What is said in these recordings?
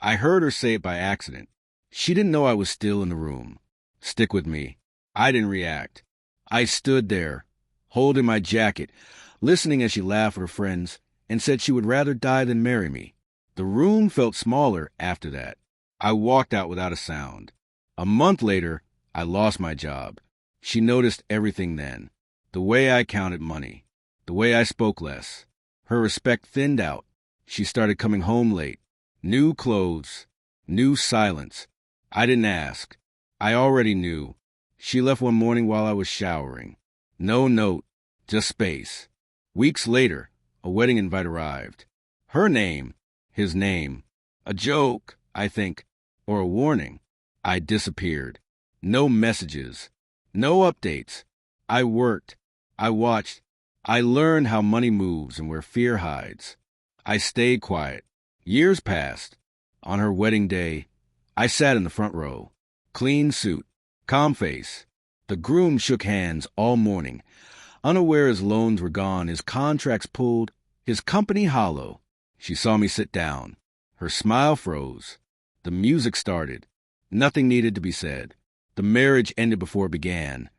I heard her say it by accident. She didn't know I was still in the room. Stick with me. I didn't react. I stood there, holding my jacket, listening as she laughed with her friends and said she would rather die than marry me. The room felt smaller after that. I walked out without a sound. A month later, I lost my job. She noticed everything then. The way I counted money. The way I spoke less. Her respect thinned out. She started coming home late. New clothes. New silence. I didn't ask. I already knew. She left one morning while I was showering. No note, just space. Weeks later, a wedding invite arrived. Her name, his name. A joke, I think, or a warning. I disappeared. No messages. No updates. I worked. I watched. I learned how money moves and where fear hides. I stayed quiet. Years passed. On her wedding day, I sat in the front row. Clean suit. Calm face. The groom shook hands all morning, unaware his loans were gone, his contracts pulled, his company hollow. She saw me sit down. Her smile froze. The music started. Nothing needed to be said. The marriage ended before it began.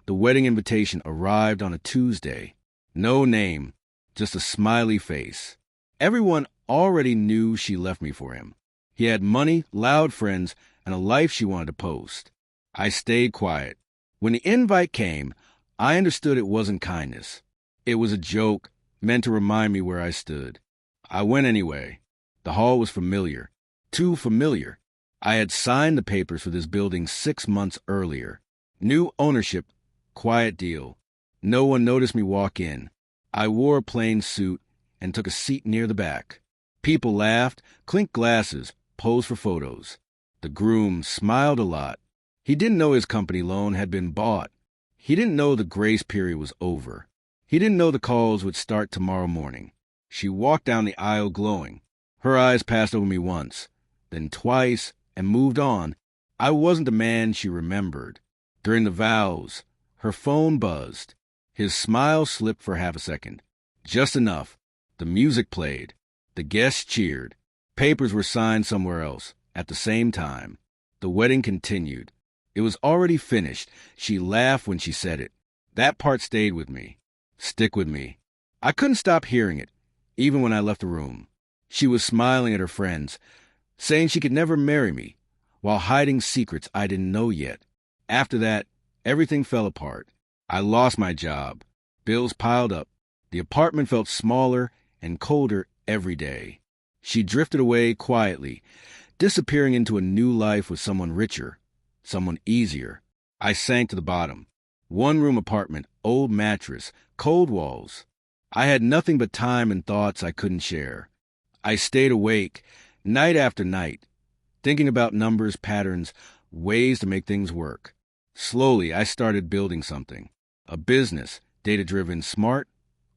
The wedding invitation arrived on a Tuesday. No name, just a smiley face. Everyone already knew she left me for him. He had money, loud friends, and a life she wanted to post. I stayed quiet. When the invite came, I understood it wasn't kindness. It was a joke meant to remind me where I stood. I went anyway. The hall was familiar. Too familiar. I had signed the papers for this building 6 months earlier. New ownership, quiet deal. No one noticed me walk in. I wore a plain suit and took a seat near the back. People laughed, clinked glasses, posed for photos. The groom smiled a lot. He didn't know his company loan had been bought. He didn't know the grace period was over. He didn't know the calls would start tomorrow morning. She walked down the aisle glowing. Her eyes passed over me once, then twice, and moved on. I wasn't the man she remembered. During the vows, her phone buzzed. His smile slipped for half a second. Just enough. The music played. The guests cheered. Papers were signed somewhere else, at the same time. The wedding continued. It was already finished. She laughed when she said it. That part stayed with me. Stick with me. I couldn't stop hearing it, even when I left the room. She was smiling at her friends, saying she could never marry me, while hiding secrets I didn't know yet. After that, everything fell apart. I lost my job. Bills piled up. The apartment felt smaller and colder every day. She drifted away quietly, disappearing into a new life with someone richer, someone easier. I sank to the bottom. One-room apartment, old mattress, cold walls. I had nothing but time and thoughts I couldn't share. I stayed awake, night after night, thinking about numbers, patterns, ways to make things work. Slowly, I started building something. A business, data-driven, smart,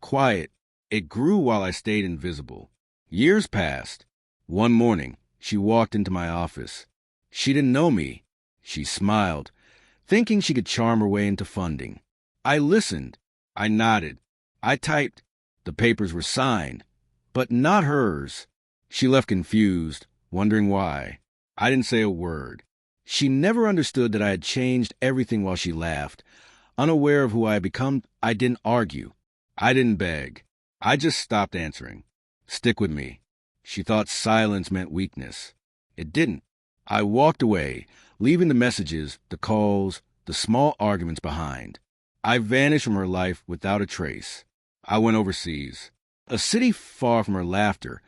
quiet. It grew while I stayed invisible. Years passed. One morning, she walked into my office. She didn't know me. She smiled, thinking she could charm her way into funding. I listened. I nodded. I typed. The papers were signed, but not hers. She left confused, wondering why. I didn't say a word. She never understood that I had changed everything while she laughed. Unaware of who I had become, I didn't argue. I didn't beg. I just stopped answering. Stick with me. She thought silence meant weakness. It didn't. I walked away, leaving the messages, the calls, the small arguments behind. I vanished from her life without a trace. I went overseas. A city far from her laughter,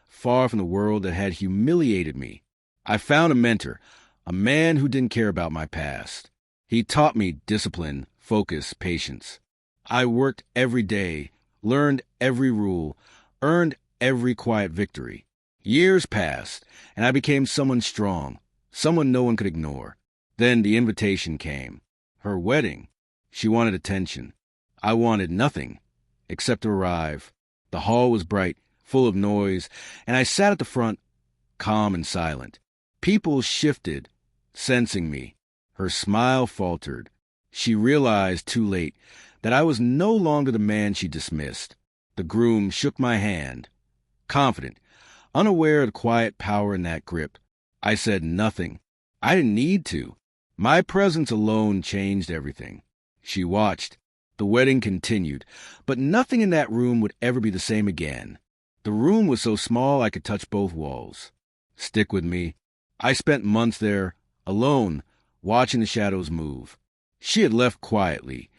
far from the world that had humiliated me. I found a mentor, a man who didn't care about my past. He taught me discipline, focus, patience. I worked every day, learned every rule, earned every quiet victory. Years passed, and I became someone strong, someone no one could ignore. Then the invitation came. Her wedding. She wanted attention. I wanted nothing except to arrive. The hall was bright, full of noise, and I sat at the front, calm and silent. People shifted, sensing me. Her smile faltered. She realized too late that I was no longer the man she dismissed. The groom shook my hand. Confident, unaware of the quiet power in that grip. I said nothing. I didn't need to. My presence alone changed everything. She watched. The wedding continued, but nothing in that room would ever be the same again. The room was so small I could touch both walls. Stick with me. I spent months there, alone, watching the shadows move. She had left quietly,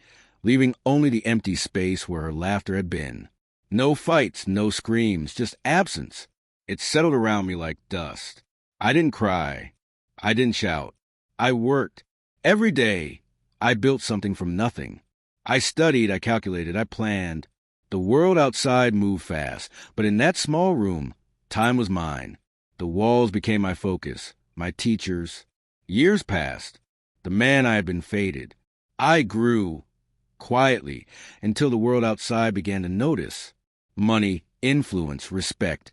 leaving only the empty space where her laughter had been. No fights, no screams, just absence. It settled around me like dust. I didn't cry. I didn't shout. I worked. Every day, I built something from nothing. I studied, I calculated, I planned. The world outside moved fast, but in that small room, time was mine. The walls became my focus, my teachers. Years passed. The man I had been faded. I grew, quietly, until the world outside began to notice. Money, influence, respect.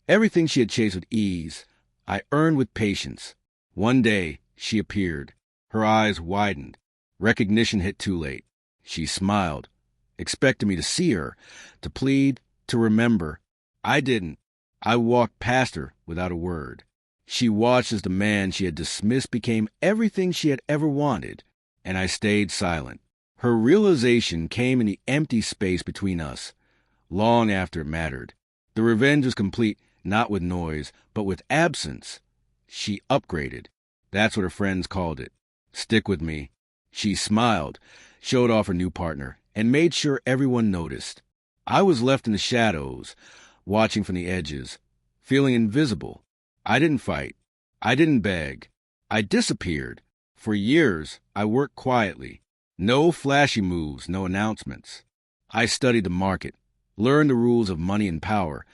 Everything she had chased with ease, I earned with patience. One day, she appeared. Her eyes widened. Recognition hit too late. She smiled, expected me to see her, to plead, to remember. I didn't. I walked past her without a word. She watched as the man she had dismissed became everything she had ever wanted, and I stayed silent. Her realization came in the empty space between us, long after it mattered. The revenge was complete, not with noise, but with absence. She upgraded. That's what her friends called it. Stick with me. She smiled, showed off her new partner, and made sure everyone noticed. I was left in the shadows, watching from the edges, feeling invisible. I didn't fight. I didn't beg. I disappeared. For years, I worked quietly. No flashy moves, no announcements. I studied the market, learned the rules of money and power,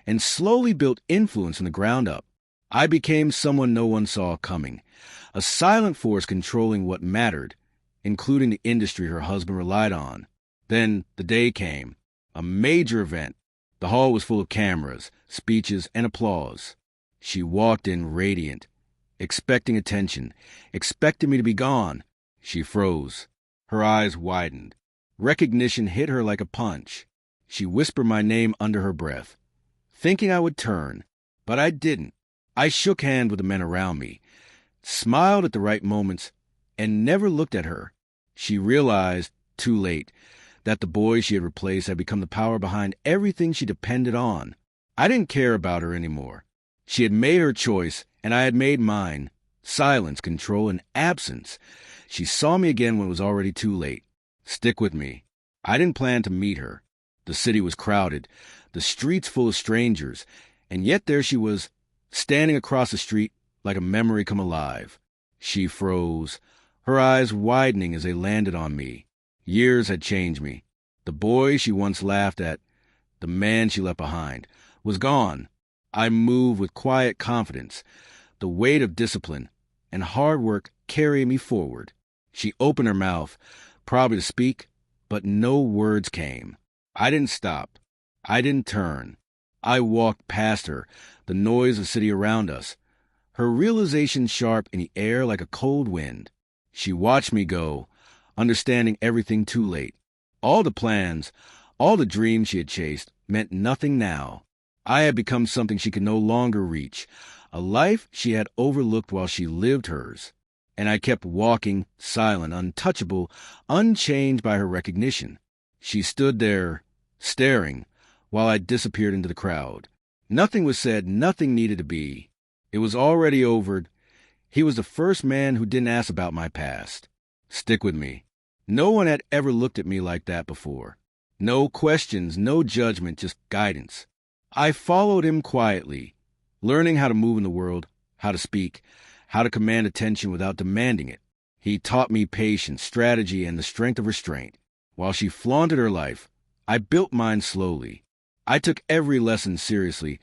and slowly built influence from the ground up. I became someone no one saw coming, a silent force controlling what mattered, including the industry her husband relied on. Then the day came, a major event. The hall was full of cameras, speeches, and applause. She walked in radiant, expecting attention, expecting me to be gone. She froze. Her eyes widened. Recognition hit her like a punch. She whispered my name under her breath, thinking I would turn, but I didn't. I shook hands with the men around me, smiled at the right moments, and never looked at her. She realized, too late, that the boy she had replaced had become the power behind everything she depended on. I didn't care about her anymore. She had made her choice, and I had made mine. Silence, control, and absence. She saw me again when it was already too late. Stick with me. I didn't plan to meet her. The city was crowded, the streets full of strangers, and yet there she was, standing across the street like a memory come alive. She froze, her eyes widening as they landed on me. Years had changed me. The boy she once laughed at, the man she left behind, was gone. I moved with quiet confidence, the weight of discipline and hard work carrying me forward. She opened her mouth, probably to speak, but no words came. I didn't stop. I didn't turn. I walked past her, the noise of the city around us, her realization sharp in the air like a cold wind. She watched me go, understanding everything too late. All the plans, all the dreams she had chased meant nothing now. I had become something she could no longer reach, a life she had overlooked while she lived hers. And I kept walking, silent, untouchable, unchanged by her recognition. She stood there, staring, while I disappeared into the crowd. Nothing was said, nothing needed to be. It was already over. He was the first man who didn't ask about my past. Stick with me. No one had ever looked at me like that before. No questions, no judgment, just guidance. I followed him quietly, learning how to move in the world, how to speak, how to command attention without demanding it. He taught me patience, strategy, and the strength of restraint. While she flaunted her life, I built mine slowly. I took every lesson seriously,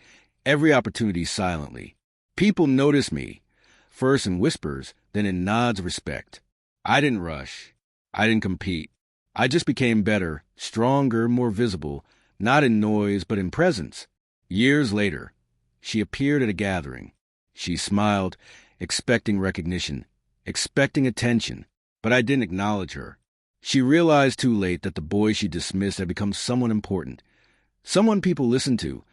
every opportunity silently. People noticed me, first in whispers, then in nods of respect. I didn't rush. I didn't compete. I just became better, stronger, more visible, not in noise, but in presence. Years later, she appeared at a gathering. She smiled, expecting recognition, expecting attention, but I didn't acknowledge her. She realized too late that the boy she dismissed had become someone important, someone people listened to,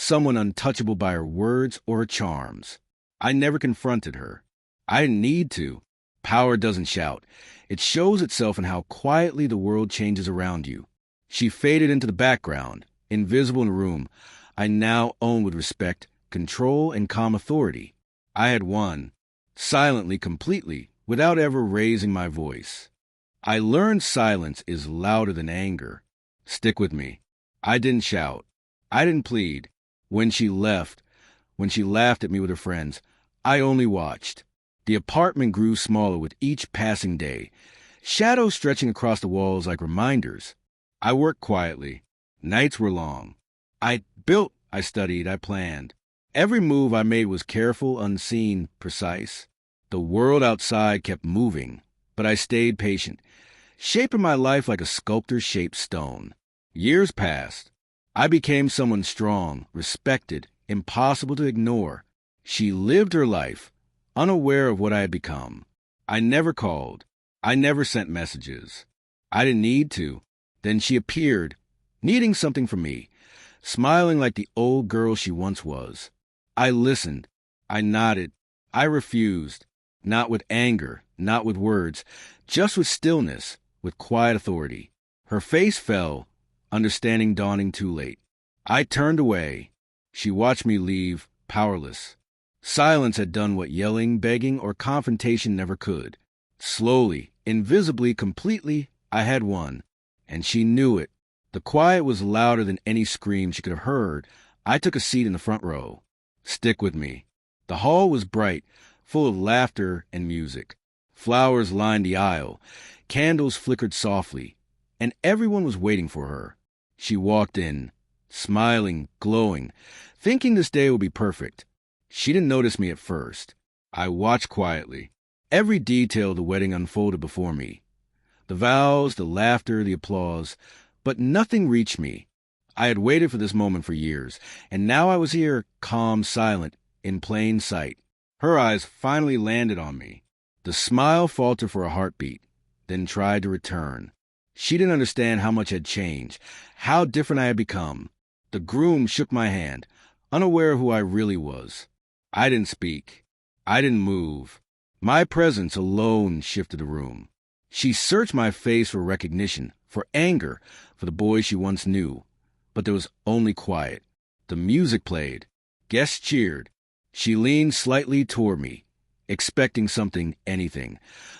someone untouchable by her words or her charms. I never confronted her. I didn't need to. Power doesn't shout. It shows itself in how quietly the world changes around you. She faded into the background, invisible in a room I now own with respect, control, and calm authority. I had won, silently, completely, without ever raising my voice. I learned silence is louder than anger. Stick with me. I didn't shout. I didn't plead. When she laughed at me with her friends, I only watched. The apartment grew smaller with each passing day, shadows stretching across the walls like reminders. I worked quietly. Nights were long. I built, I studied, I planned. Every move I made was careful, unseen, precise. The world outside kept moving, but I stayed patient, shaping my life like a sculptor shaped stone. Years passed. I became someone strong, respected, impossible to ignore. She lived her life, unaware of what I had become. I never called. I never sent messages. I didn't need to. Then she appeared, needing something from me, smiling like the old girl she once was. I listened. I nodded. I refused. Not with anger, not with words, just with stillness, with quiet authority. Her face fell, understanding dawning too late. I turned away. She watched me leave, powerless. Silence had done what yelling, begging, or confrontation never could. Slowly, invisibly, completely, I had won. And she knew it. The quiet was louder than any scream she could have heard. I took a seat in the front row. Stick with me. The hall was bright, full of laughter and music. Flowers lined the aisle. Candles flickered softly. And everyone was waiting for her. She walked in, smiling, glowing, thinking this day would be perfect. She didn't notice me at first. I watched quietly. Every detail of the wedding unfolded before me. The vows, the laughter, the applause, but nothing reached me. I had waited for this moment for years, and now I was here, calm, silent, in plain sight. Her eyes finally landed on me. The smile faltered for a heartbeat, then tried to return. She didn't understand how much had changed, how different I had become. The groom shook my hand, unaware of who I really was. I didn't speak. I didn't move. My presence alone shifted the room. She searched my face for recognition, for anger, for the boy she once knew. But there was only quiet. The music played. Guests cheered. She leaned slightly toward me, expecting something, anything.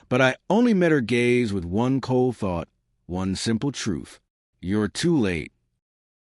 But I only met her gaze with one cold thought, one simple truth. You're too late.